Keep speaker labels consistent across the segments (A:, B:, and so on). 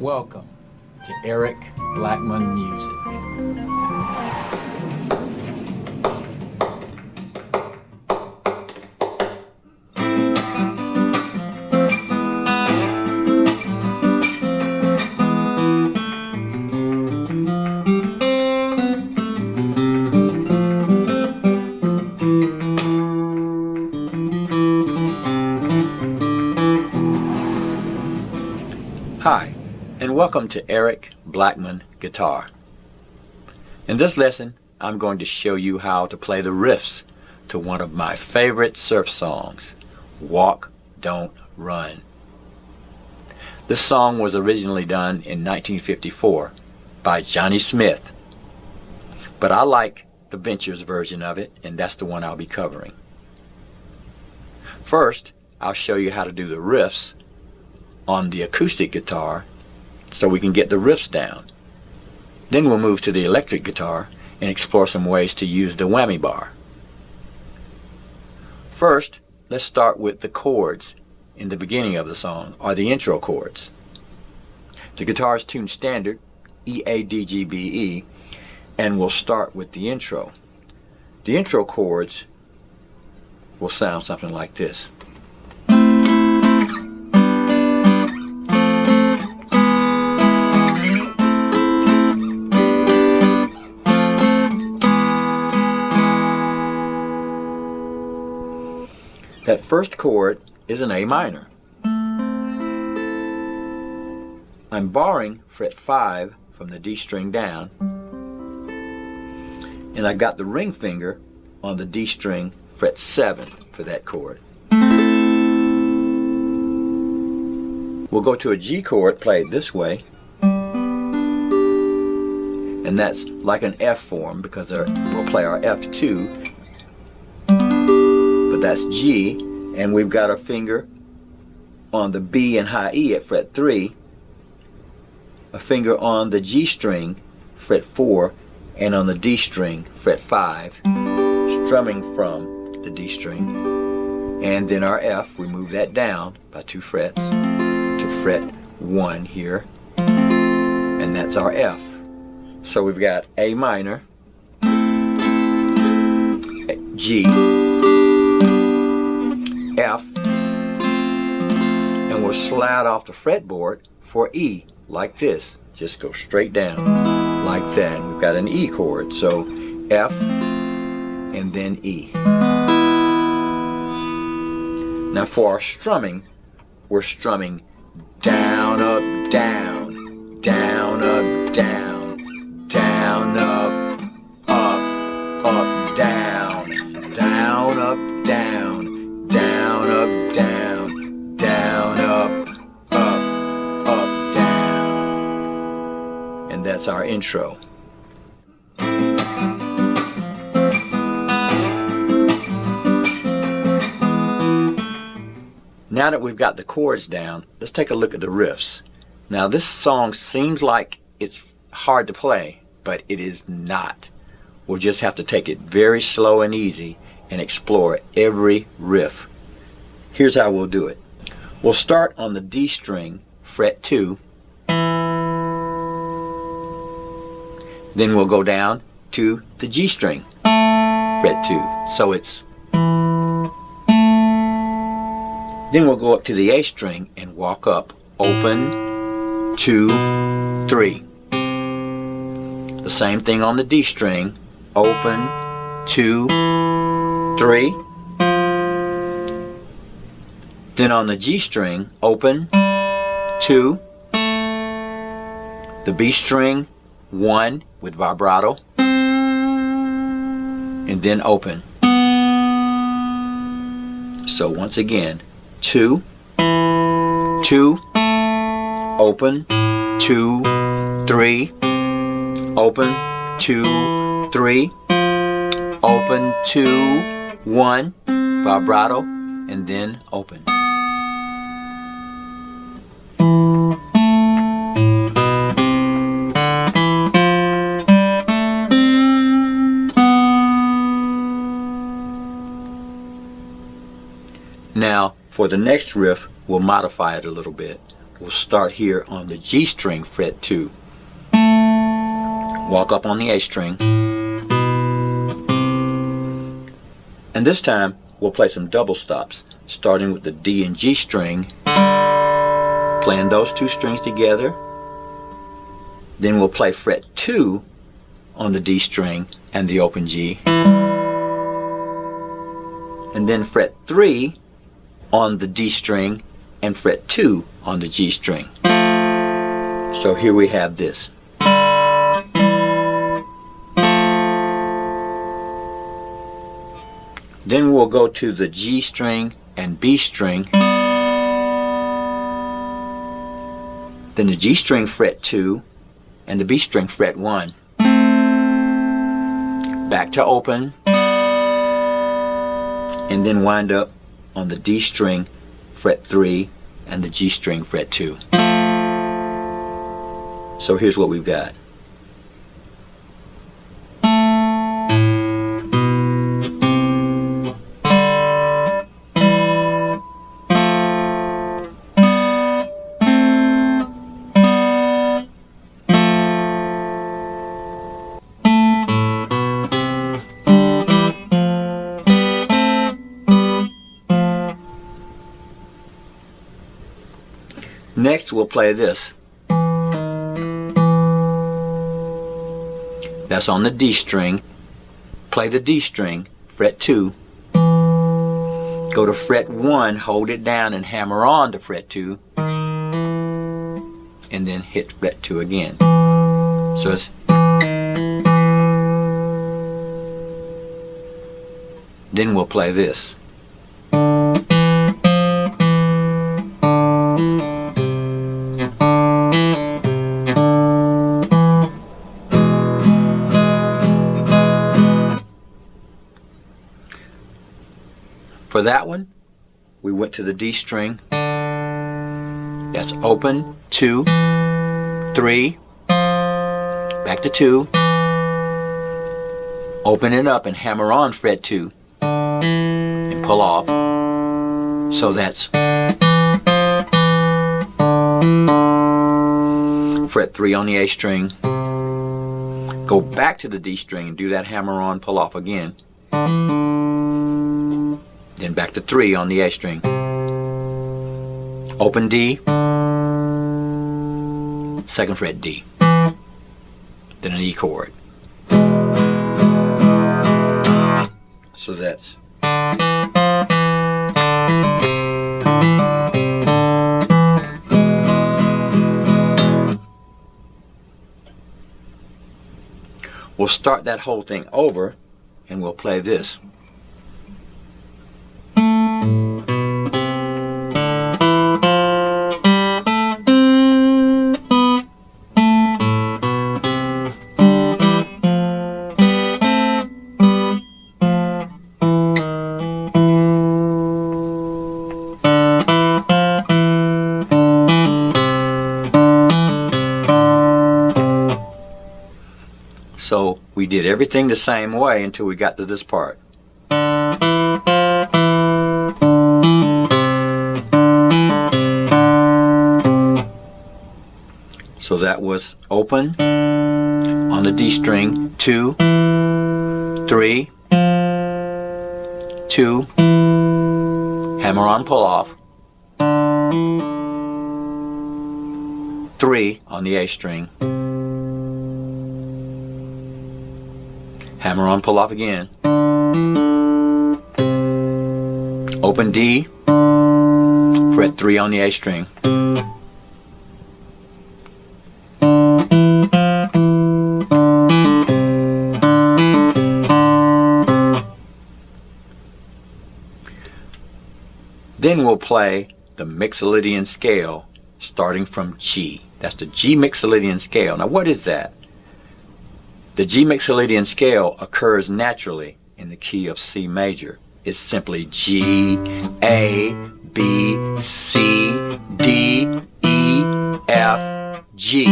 A: Welcome to Eric Blackmon Music. Hi, and welcome to Eric Blackmon Guitar. In this lesson, I'm going to show you how to play the riffs to one of my favorite surf songs, Walk, Don't Run. This song was originally done in 1954 by Johnny Smith, but I like the Ventures version of it, and that's the one I'll be covering. First, I'll show you how to do the riffs on the acoustic guitar so we can get the riffs down. Then we'll move to the electric guitar and explore some ways to use the whammy bar. First, let's start with the chords in the beginning of the song, or the intro chords. The guitar is tuned standard, E, A, D, G, B, E, and we'll start with the intro. The intro chords will sound something like this. That first chord is an A minor. I'm borrowing fret 5 from the D string down, and I got the ring finger on the D string fret 7 for that chord. We'll go to a G chord played this way, and that's like an F form because we'll play our F2, but that's G, and we've got our finger on the B and high E at fret 3, a finger on the G string fret 4, and on the D string fret 5, strumming from the D string, and then our F, we move that down by 2 frets to fret 1 here, and that's our F. So we've got A minor, G, F, and we'll slide off the fretboard for E, like this. Just go straight down, like that. And we've got an E chord, so F, and then E. Now for our strumming, we're strumming down, up, down, down, up, down, down, up, down, down, up, down, down, up, down, down, up, down. And that's our intro. Now that we've got the chords down, let's take a look at the riffs. Now this song seems like it's hard to play, but it is not. We'll just have to take it very slow and easy and explore every riff. Here's how we'll do it. We'll start on the D string, fret 2. Then we'll go down to the G string, fret 2. So it's... Then we'll go up to the A string and walk up. Open, 2, 3. The same thing on the D string. Open, 2, 3. Then on the G string, open, 2. The B string, 1 with vibrato. And then open. So once again, 2, 2, open, 2, 3, open, 2, 3, open, 2, 1, vibrato, and then open. Now, for the next riff, we'll modify it a little bit. we'll start here on the G string, fret 2. Walk up on the A string. And this time we'll play some double stops, starting with the D and G string, playing those two strings together. Then we'll play fret 2 on the D string and the open G. And then fret 3 on the D string and fret 2 on the G string. So here we have this. Then we'll go to the G string and B string. Then the G string, fret 2, and the B string, fret 1. Back to open, and then wind up on the D string, fret 3, and the G string, fret 2. So here's what we've got. Next we'll play this. That's on the D string. Play the D string, fret 2. Go to fret 1, hold it down and hammer on to fret 2. And then hit fret 2 again. So it's... Then we'll play this. For that one, we went to the D string. That's open, 2, 3, back to 2, open it up and hammer on fret 2 and pull off. So that's fret 3 on the A string. Go back to the D string and do that hammer on, pull off again. Then back to 3 on the A string. Open D, 2nd fret D, then an E chord. So that's... We'll start that whole thing over and we'll play this. So we did everything the same way until we got to this part. So that was open on the D string, 2, 3, 2, hammer on, pull off, 3 on the A string, hammer on, pull off again, open D, fret 3 on the A string, then we'll play the Mixolydian scale starting from G. That's the G Mixolydian scale. Now what is that? The G Mixolydian scale occurs naturally in the key of C major. It's simply G, A, B, C, D, E, F, G.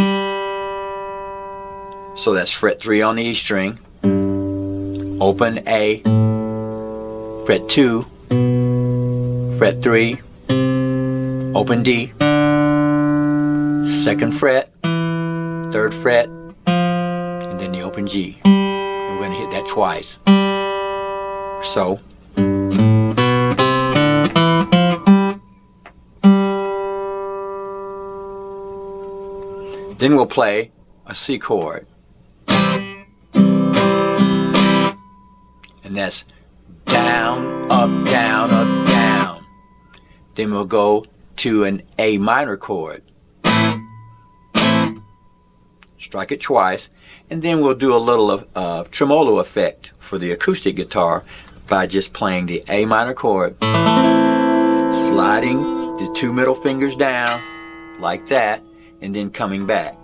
A: So that's fret 3 on the E string, open A, fret 2, fret 3, open D, 2nd fret, 3rd fret, and then the open G. And we're going to hit that twice. So. Then we'll play a C chord. And that's down, up, down, up, down. Then we'll go to an A minor chord. Strike it twice, and then we'll do a little tremolo effect for the acoustic guitar by just playing the A minor chord, sliding the 2 middle fingers down like that, and then coming back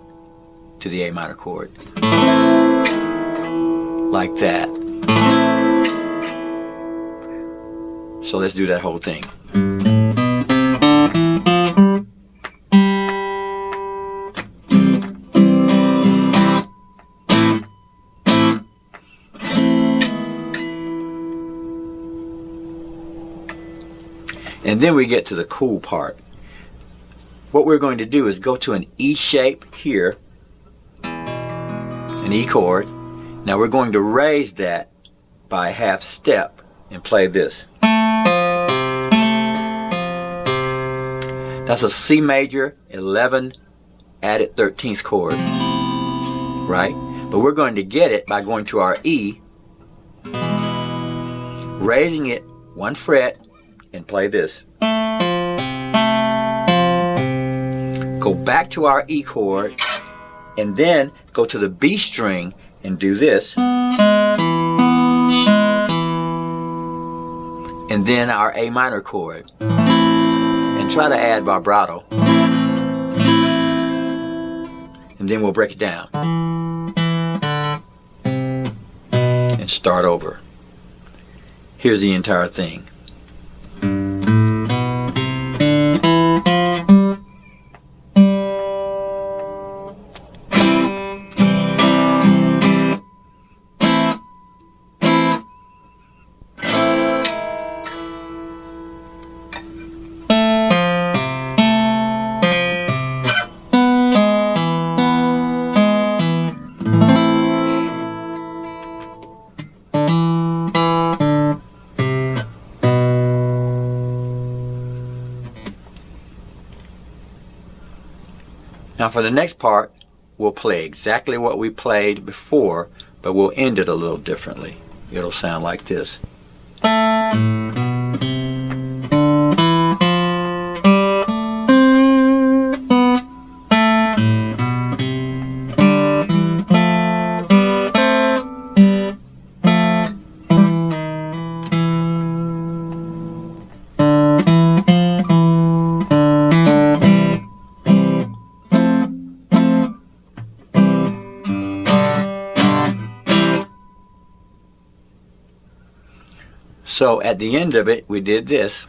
A: to the A minor chord like that. So let's do that whole thing. And then we get to the cool part. What we're going to do is go to an E shape here, an E chord. Now we're going to raise that by a half step and play this. That's a C major 11 added 13th chord, right? But we're going to get it by going to our E, raising it 1 fret, and play this. Go back to our E chord, and then go to the B string and do this. And then our A minor chord. And try to add vibrato. And then we'll break it down. And start over. Here's the entire thing. Now for the next part, we'll play exactly what we played before, but we'll end it a little differently. It'll sound like this. So at the end of it, we did this.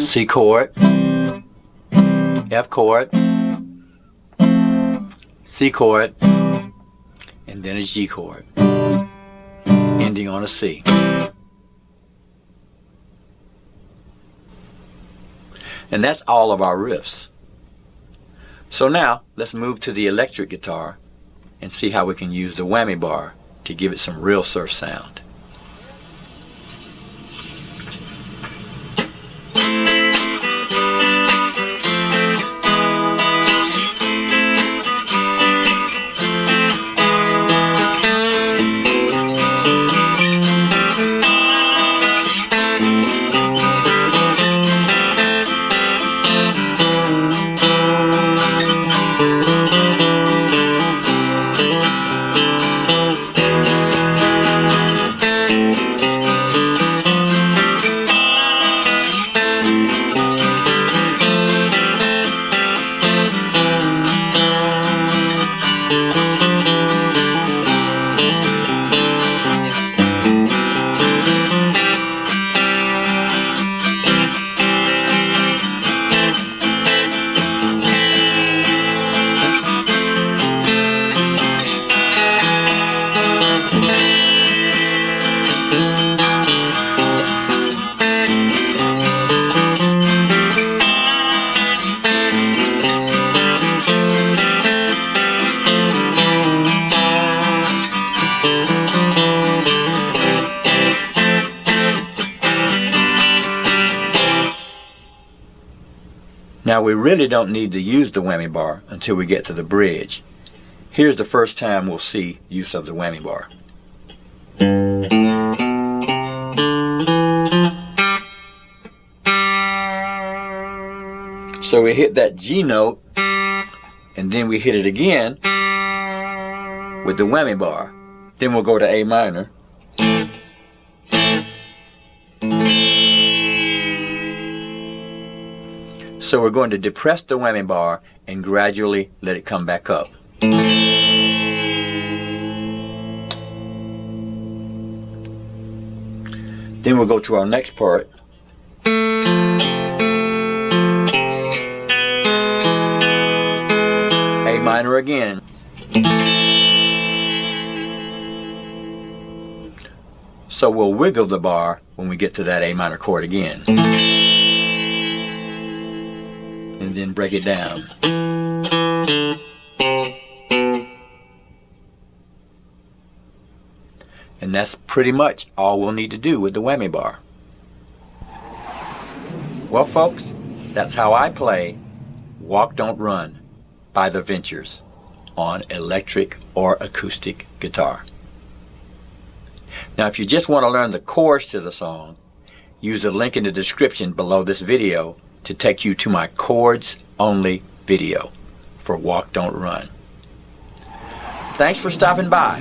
A: C chord, F chord, C chord, and then a G chord, ending on a C. And that's all of our riffs. So now, let's move to the electric guitar and see how we can use the whammy bar to give it some real surf sound. Now we really don't need to use the whammy bar until we get to the bridge. Here's the first time we'll see use of the whammy bar. So we hit that G note, and then we hit it again with the whammy bar. Then we'll go to A minor. So we're going to depress the whammy bar and gradually let it come back up. Then we'll go to our next part. A minor again. So we'll wiggle the bar when we get to that A minor chord again. And then break it down. And that's pretty much all we'll need to do with the whammy bar. Well folks, that's how I play Walk Don't Run by The Ventures on electric or acoustic guitar. Now if you just want to learn the chords to the song, use the link in the description below this video to take you to my chords only video for Walk Don't Run. Thanks for stopping by,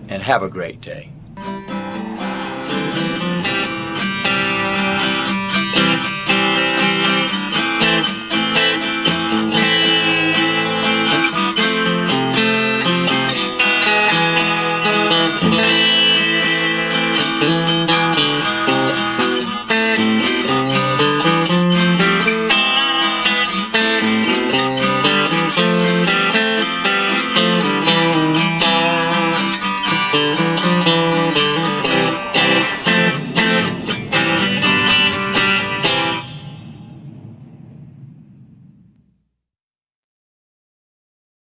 A: and have a great day.